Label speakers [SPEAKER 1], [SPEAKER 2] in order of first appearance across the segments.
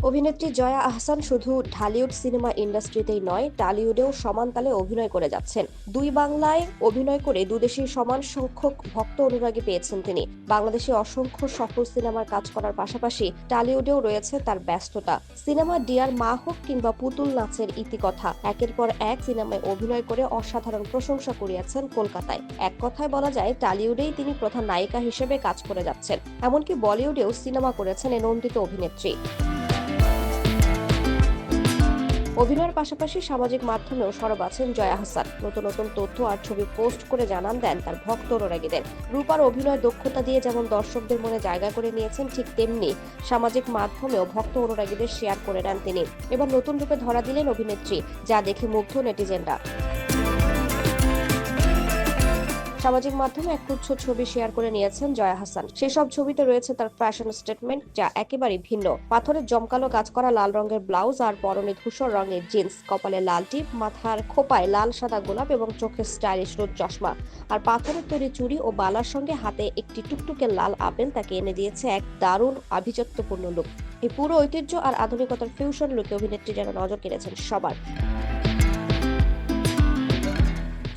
[SPEAKER 1] অভিনেত্রী জয়া আহসান শুধু ঢালিউড সিনেমা ইন্ডাস্ট্রিতেই নয়, টালিউডেও সমান তালে অভিনয় করে যাচ্ছেন। দুই বাংলায় অভিনয় করে দুদেশেই সমান সংখ্যক ভক্ত অনুরাগী পেয়েছেন তিনি। বাংলাদেশে অসংখ্য সফল সিনেমার কাজ করার পাশাপাশি টালিউডেও রয়েছে তার ব্যস্ততা। সিনেমা ডিয়ার মা হোক কিংবা পুতুল নাচের ইতিকথা, একের পর এক সিনেমায় অভিনয় করে অসাধারণ প্রশংসা কুড়িয়েছেন কলকাতায়। এক কথায় বলা যায়, টালিউডেই তিনি প্রধান নায়িকা হিসেবে কাজ করে যাচ্ছেন। এমনকি বলিউডেও সিনেমা করেছেন এই নন্দিত অভিনেত্রী। অভিনয়ের পাশাপাশি সামাজিক মাধ্যমেও সরব আছেন জয়া আহসান। নতুন নতুন তথ্য আর ছবি পোস্ট করে জানান দেন তার ভক্ত অনুরাগীদের। রূপার অভিনয় দক্ষতা দিয়ে যেমন দর্শকদের মনে জায়গা করে নিয়েছেন, ঠিক তেমনি সামাজিক মাধ্যমেও ভক্ত অনুরাগীদের শেয়ার করে নেন তিনি। এবার নতুন রূপে ধরা দিলেন অভিনেত্রী, যা দেখে মুগ্ধ নেটিজেনরা। সামাজিক মাধ্যমে এক গুচ্ছ ছবি শেয়ার করে নিয়েছেন জয়া আহসান। সেসব ছবিতে রয়েছে তার ফ্যাশন স্টেটমেন্ট, যা একেবারেই ভিন্ন। পাথরের জমকালো কাজ করা লাল রঙের ব্লাউজ আর পরনে ধূসর রঙের জিন্স, কপালে লাল টিপ, মাথার খোপায় লাল সাদা গোলাপ এবং চোখে স্টাইলিশ রোদ চশমা। আর পাথরের তৈরি চুড়ি ও বালার সঙ্গে হাতে একটি টুকটুকে লাল আপেল তাকে এনে দিয়েছে এক দারুণ আভিজাত্যপূর্ণ লুক। এই পুরো ঐতিহ্য আর আধুনিকতার ফিউশন লুকে অভিনেত্রী যেন নজর কেড়েছেন সবার।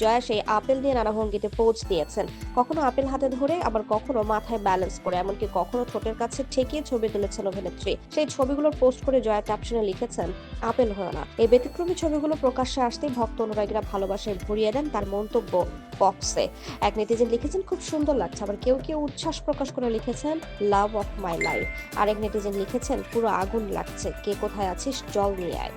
[SPEAKER 1] জয়া সেই আপেল নিয়ে নানা ভঙ্গিতে পোজ দিয়েছেন, কখনো আপেল হাতে ধরে, আবার কখনো মাথায় ব্যালেন্স করে, এমনকি কখনো ঠোঁটের কাছে ঠেকিয়ে ছবি তুলেছেন অভিনেত্রী। সেই ছবিগুলোর পোস্ট করে জয়া ক্যাপশনে লিখেছেন, আপেল হয় না। এই ব্যতিক্রমী ছবিগুলো প্রকাশ্যে আসতেই ভক্ত অনুরাগীরা ভালোবাসায় ভরিয়ে দেন তার মন্তব্য বক্সে। এক নেটিজেন লিখেছেন, খুব সুন্দর লাগছে। আবার কেউ কেউ উচ্ছ্বাস প্রকাশ করে লিখেছেন, লাভ অফ মাই লাইফ। আরেক নেটিজেন লিখেছেন, পুরো আগুন লাগছে, কে কোথায় আছিস, জল নিয়ে আয়।